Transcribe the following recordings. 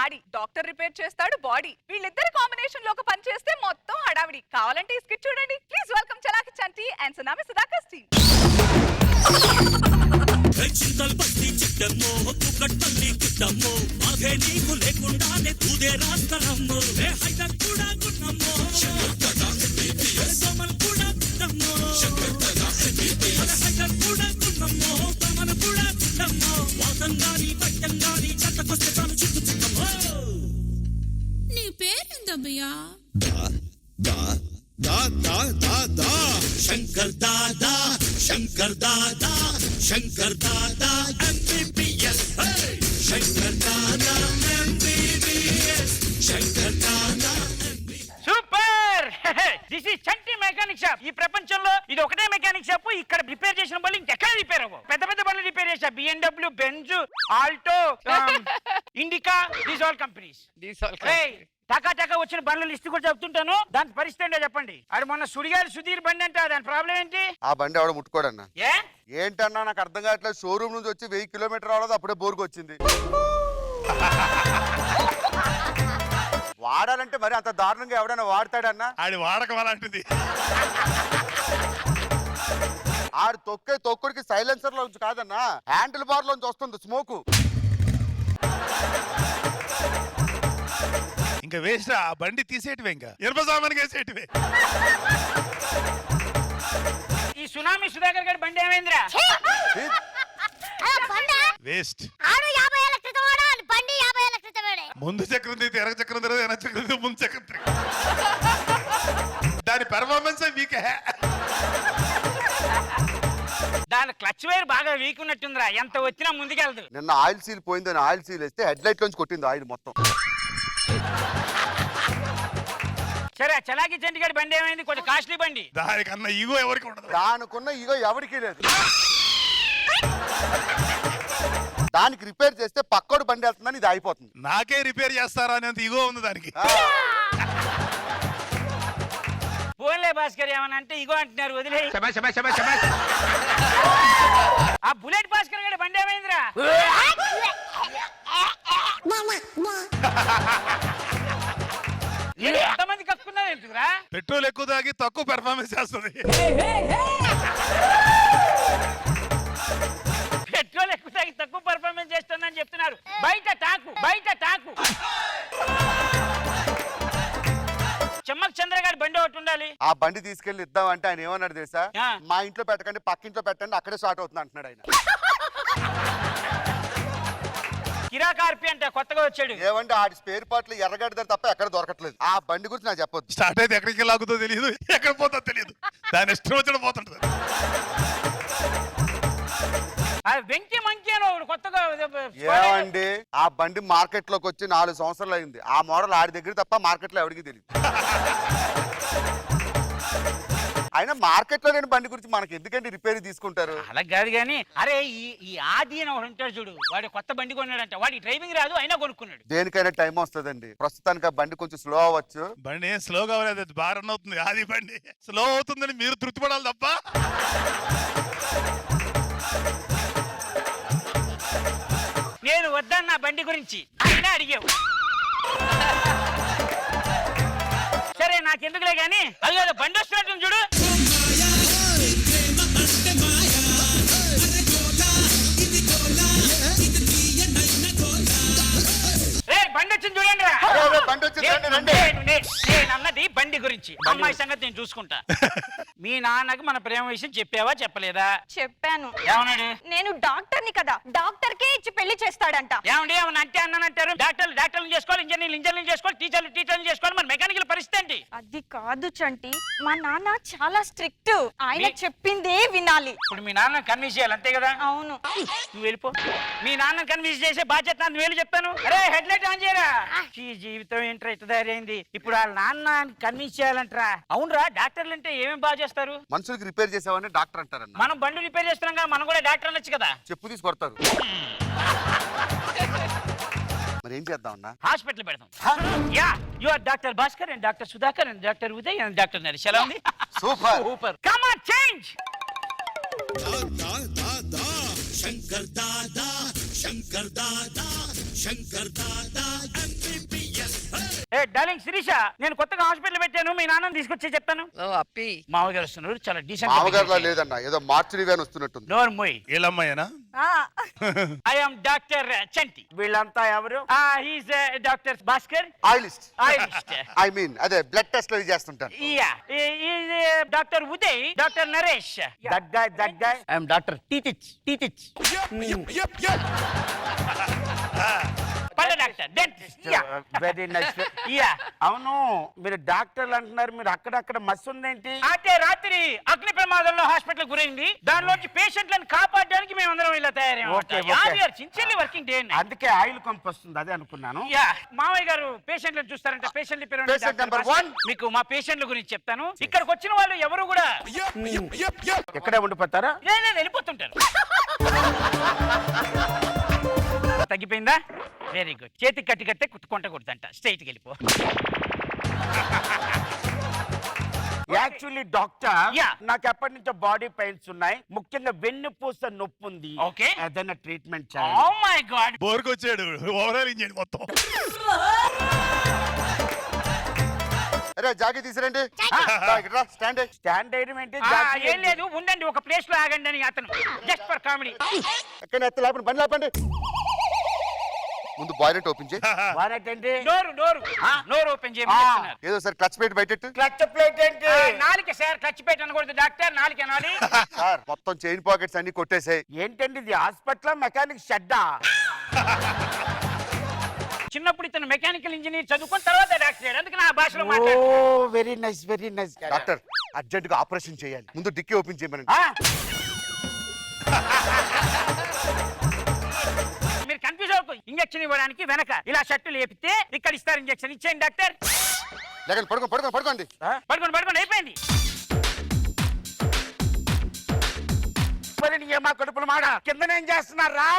గాడి, doctor repair చేస్తాడు body. వీళ్ళిద్దరి కాంబినేషన్ లో ఒక పని చేస్తే మొత్తం హడావిడి. కావాలంటే ఈ స్కిట్ చూడండి. Please welcome Chalaki Chanti and Tsunami Sudhakar team. చింతలు పట్టి చిట్టమ్మో పుక్కట్టల్లి కిట్టమ్మో మాగే నీకు లేకుండానే తూదే రాస్తరమ్మో హైదర్ కూడా గున్నమ్మో సోమన్ కూడా గున్నమ్మో హైదర్ కూడా గున్నమ్మో తమన్ కూడా గున్నమ్మో వాసంగాని పట్టంగాని చెత్తకొస్తే తాను చుట్టూ చుట్టమ్మో. నీ పేరేందబ్బయ్యా? శంకర్ దాదా శంకర్ దాదా శంకర్ దాదా MBBS Shankar Dada MBBS Shankar Dada. Super. This is Chanti mechanic shop. ఈ ప్రపంచంలో ఇది ఒకటే మెకానిక్ షాప్. ఇక్కడ రిపేర్ చేసిన బండ్లు ఇంకెక్కడ రిపేర్ అవ్వవు. పెద్ద పెద్ద బండ్లు రిపేర్ చేశా. BMW, Benz, Alto, Indica, these all companies. టకా టకా వచ్చిన బండ్ల లిస్ట్ కూడా చెప్తుంటాను. దాని పరిస్థితి ఏంటో చెప్పండి. అది మొన్న సుడిగారి సుధీర్ బండి అంటే దాని ప్రాబ్లం ఏంటి? ఆ బండి ఎవడ ముట్టుకోడన్నా. ఏ ఏంటన్నా నాకు అర్థం కావట్లేదు. షోరూమ్ నుంచి వచ్చి 1000 కిలోమీటర్ రావడం అప్పుడే బోర్కు వచ్చింది. వాడాలంటే మరి అంత దారుణంగా ఎవడైనా వాడతాడన్నా? ఆడి వాడకం అలాంటిది. ఆడు తొక్కుడికి సైలెన్సర్ లోంచి కాదన్నా, హ్యాండిల్ బార్ లోంచి వస్తుంది స్మోకు. ఇంకా వేస్ట్. ఆ బండి తీసేటివే, ఇంకా ఇనుప సామానికి వేసేటివే. ఈ సునామీ సుధాకర్ గారి బండి ఏమైందిరా? వేస్ట్. 50 ఏళ్ల క్రితం వాడాలి బండి. 50 ఏళ్ల క్రితం వాడే. ముందు చక్రం తీస్తే ఎనక చక్రం తిరగదు, వెనక చక్రం తీస్తే ముందు చక్రం తిరగదు. దాని పెర్ఫార్మెన్స్ వీక్. దాని క్లచ్ వైర్ బాగా వీక్ ఉన్నట్టుందిరా. ఎంత వచ్చినా ముందుకెళ్దు. నిన్న ఆయిల్ సీల్ పోయిందని ఆయిల్ సీల్ వేస్తే హెడ్ లైట్ లోంచి కొట్టింది ఆయిల్ మొత్తం. సరే, చలాకి చంటి గారి బండి ఏమైంది? కొంచెం కాస్ట్లీ బండి. దానికన్నా ఈగో ఎవరికి ఉండదు. దానికున్న ఈగో ఎవరికి లేదు. దానికి రిపేర్ చేస్తే పక్కోడు బండి వెళ్తుందని ఇది అయిపోతుంది. నాకే రిపేర్ చేస్తారా అనేంత ఈగో ఉంది దానికి. పోన్లే భాస్కర్, ఏమన్నా అంటే ఇగో అంటున్నారు, వదిలే. ఆ బుల్లెట్ భాస్కర్ గారి బండి ఏమైందిరా? ఎంతమంది కక్కున్నారు ఎందుకురా? పెట్రోల్ ఎక్కువ తాగి తక్కువ పెర్ఫార్మెన్స్ చేస్తుంది. పెట్రోల్ ఎక్కువ తాగి తక్కువ పర్ఫార్మెన్స్ చేస్తుందని చెప్తున్నారు. బయట టాకు. చెమ్మక్ చంద్ర గారి బండి ఒకటి ఉండాలి. ఆ బండి తీసుకెళ్లి ఇద్దామంటే ఆయన ఏమన్నాడు తెలుసా? ఆ. మా ఇంట్లో పెట్టకండి, పక్కింట్లో పెట్టండి, అక్కడే స్టార్ట్ అవుతుంది అంటున్నాడు ఆయన. కిరాకార్పి అంటే కొత్తగా వచ్చాడు. ఏమంటే ఆడి స్పేర్ పార్ట్లు ఎర్రగడ్డ తప్ప ఎక్కడ దొరకట్లేదు. ఆ బండి గురించి నాకు చెప్పొద్దు. స్టార్ట్ అయితే ఎక్కడికి లాగుతో తెలియదు, ఎక్కడ పోతుందో తెలియదు. దాని ఇష్టం వచ్చిన పోతుంటది. వెంకి మంకి అని ఒకడు కొత్తగా ఏమండి ఆ బండి మార్కెట్ లోకి వచ్చి 4 సంవత్సరాలు అయింది. ఆ మోడల్ ఆడి దగ్గర తప్ప మార్కెట్ లో ఎవరికి తెలియదు. అయినా మార్కెట్ లో లేని బండి గురించి మనకి ఎందుకంటే రిపేర్ తీసుకుంటారు. అలా కాదు కానీ, అరే ఈ ఆది అని ఒకడు ఉంటాడు చూడు, వాడు కొత్త బండి కొన్నాడంట. వాడి డ్రైవింగ్ రాదు, అయినా కొనుక్కున్నాడు. దేనికైనా టైం వస్తుందండి. ప్రస్తుతానికి ఆ బండి కొంచెం స్లో అవ్వచ్చు. బండి ఏం స్లో కావలేదు, బాగా రన్ అవుతుంది. ఆది బండి స్లో అవుతుందని మీరు తృప్తిపడాలి తప్ప. నేను వద్దన్న బండి గురించి అయినా అడిగావు. సరే, నాకెందుకులే గాని, అదే బండి వస్తున్నట్టు చూడు. బండి వచ్చింది చూడండి. నేను అన్నది బండి గురించి. అమ్మాయి సంగతి నేను చూసుకుంటా. మీ నాన్నకి మన ప్రేమ విషయం చెప్పావా చెప్పలేదా? చెప్పాను. ఏమన్నాడు? నేను డాక్టర్ని కదా, డాక్టర్కే ఇచ్చి పెళ్లి చేస్తాడంట. ఏమండి ఏమన్నా అంటే అన్నానంటారు? డాక్టర్లు చేసుకోవాలి, ఇంజనీర్లు చేసుకోవాలి, టీచర్లు చేసుకోవాలి. మన మెకానికల్ పరిస్థితి ఏంటి? అది కాదు చంటి, మా నాన్న చాలా స్ట్రిక్ట్. ఆయన చెప్పిందే వినాలి. ఇప్పుడు మీ నాన్న కన్విన్స్ చేయాలి, అంతే కదా? అవును. నువ్వు వెళ్ళిపో. మీ నాన్న కన్విన్స్ చేసే బాధ్యత నువ్వు వెళ్ళి చెప్తాను. అరే హెడ్ లైట్ ఆన్ చేయరా. ఈ జీవితం ఏంట్రా ఇట్లా తయారైంది. ఇప్పుడు వాళ్ళ నాన్న కన్విన్స్ చేయాలంటరా? అవునరా, డాక్టర్లు అంటే ఏమేమి బాగా చేస్తారు? మనుషులకి రిపేర్ చేసావని డాక్టర్ అంటారన్న. మనం బండ్లు రిపేర్ చేస్తున్నాం కదా, మనం కూడా డాక్టర్ అనొచ్చు కదా. చెప్పు తీసి కొడతారు. మరి ఏం చేద్దాం అన్న? హాస్పిటల్ పెడదాం. Yeah, you are doctor Bhaskar and doctor Sudhakar and doctor Uday and doctor Naresh. ఎలా ఉంది? Super super. Come on change. Shankar Dada Shankar Dada Shankar Dada MBBS ఏ డార్లింగ్ శిరీష, నేను కొత్తగా హాస్పిటల్ పెట్టాను, మీ నాన్నని తీసుకొచ్చి చెప్తాను. ఓ అప్పి మామగారు వస్తున్నారు, చాలా మామగారులా డీసెంట్. లేదన్న ఏదో మార్చి వ్యాన్ వస్తున్నట్టుంది. నోర్ మొయ్. వీళ్ళమ్మాయేనా ఐ యామ్ డాక్టర్ చంటి. వీళ్ళంతా ఎవరు? He's doctor Bhaskar. ఆయిలిస్ట్ ఐ మీన్ అదే బ్లడ్ టెస్ట్ లో చేస్తుంటాను. Doctor Uday, doctor Naresh. That guy I am doctor teeth. పళ్ళ డాక్టర్, డెంటిస్ట్. Very nice. అవును, మీరు డాక్టర్లు అంటున్నారు, మీరు అక్కడక్కడ మస్తు ఉందేంటి? అంటే రాత్రి అగ్ని ప్రమాదంలో హాస్పిటల్ గురైంది, దానిలోంచి పేషెంట్లను కాపాడడానికి మేము అందరం ఇలా తయారయ్యాం. Sincerely working day. అందుకే ఆయిల్ కంప్ వస్తుంది, అదే అనుకున్నాను. మామయ్య గారు పేషెంట్లను చూస్తారంటే పేషెంట్ల పేరు Patient number 1. మీకు మా పేషెంట్ల గురించి చెప్తాను. ఇక్కడికి వచ్చిన వాళ్ళు ఎవరు కూడా ఎక్కడే ఉండిపోతారా? వెళ్ళిపోతుంటారు. తగ్గిపోయిందా? Very good. చేతికి కట్టి కట్టే కొట్టకూడదంట, స్ట్రైట్కి వెళ్ళిపో. యాక్చువల్లీ డాక్టర్, నాకు ఎప్పటి నుంచో బాడీ పెయిన్స్ ఉన్నాయి, ముఖ్యంగా వెన్నుపూస నొప్పి ఉంది. ఓకే, ఏదైనా ట్రీట్మెంట్ చేయాలి. ఓ మై గాడ్, బోర్కొచ్చాడు ఓవరాల్ ఇంజన్ మొత్తం. అరే జాగి తీసిరండి. స్టాండ్ వేయడం ఏంటి? ఏం లేదు, ఉండండి, ఒక ప్లేస్ లో ఆగండి అని అతను జస్ట్ ఫర్ కామెడీ. ఎక్కడ లేపండి, బండి లేపండి. ముందు బాయిలెట్ ఓపెన్ చేయి. నోరు ఓపెన్ చేయమని. ఏదో సార్ క్లచ్ ప్లేట్ బయటెట్టు. క్లచ్ ప్లేట్ ఏంటి? నాలుక సార్, క్లచ్ ప్లేట్ అనకూడదు డాక్టర్, నాలుక అనాలి. సార్ మొత్తం చైన్ పాకెట్స్ అన్ని కొట్టేసాయి. ఏంటండి ఇది, హాస్పిటల్ మెకానిక్ షెడ్డా? చిన్నప్పుడు ఇతను మెకానికల్ ఇంజనీర్ చదువుకున్న తర్వాత డాక్టర్, అందుకే నా భాషలో మాట్లాడు. Very nice, very nice. Doctor urgent గా ఆపరేషన్ చేయాలి, ముందు డిక్కీ ఓపెన్ చేయమని. మీరు కన్ఫ్యూజ్ అవ్వకు. ఇంజక్షన్ ఇవ్వడానికి వెనక ఇలా షర్టు లేపితే ఇక్కడ ఇస్తారు ఇంజక్షన్. ఇచ్చేయండి డాక్టర్. లేకండి, పడుకోండి. పడుకోండి, అయిపోయింది. మరి మా కడుపులు మాడ కిందనేం చేస్తున్నారా?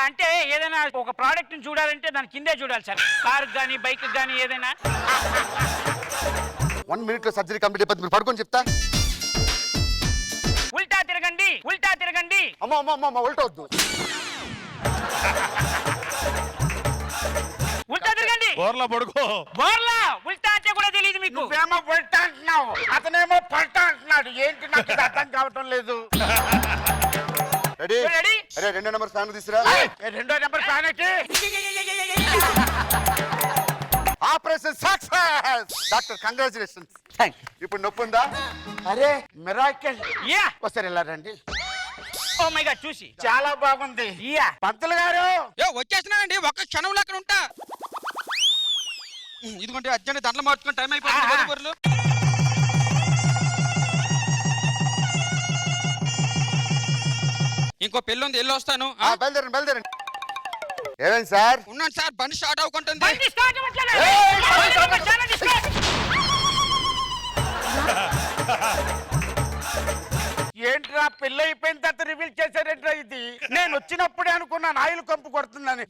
అంటే ఏదైనా ఒక ప్రోడక్ట్ ని చూడాలంటే దాని కిందే చూడాలి సార్. కారు గానీ బైక్ గానీ ఏదైనా. 1 minute లో సర్జరీ కంప్లీట్ అయిపోతుంది, మీరు పడుకొని చెప్తా. ఉల్టా తిరగండి. అమ్మా ఉల్టా వద్దు. ఉల్టా తిరగండి. బోర్లా పడుకో. బోర్లా ఉల్టా అంటే కూడా తెలియదు మీకు. నువ్వేమో ఉల్టా అంటున్నావు, అతనేమో పల్టా అంటున్నాడు. ఏంటి నాకు ఇది అర్థం కావటం లేదు. రెడీ? అరే 2వ నెంబర్ ఫ్యాన్ తీసురా. 2వ నెంబర్ ఫ్యాన్ ఏంటి? Operation success doctor, congratulations. ఇప్పుడు నొప్పి ఉందా? అరే మిరాకిల్. ఒకసారి ఇలా రండి. ఓ మై గాడ్, చూసి చాలా బాగుంది. పంతులు గారు వచ్చేస్తున్నానండి, ఒక్క క్షణంలో అక్కడ ఉంటా. ఇదిగోండి అర్జెంట్ దండలు మార్చుకుని టైం అయిపోతుంది. ఇంకో పెళ్ళి ఉంది, వెళ్ళి వస్తాను. బయలుదేరండి. ఏమైంది సార్? ఉన్నాను సార్, బండి స్టార్ట్ అవ్వకుంటుంది. ఏంట్రా పెళ్ళి అయిపోయిన తర్వాత రివీల్ చేశారేంట్రా ఇది? నేను వచ్చినప్పుడే అనుకున్నాను ఆయిల్ కంపు కొడుతుందని.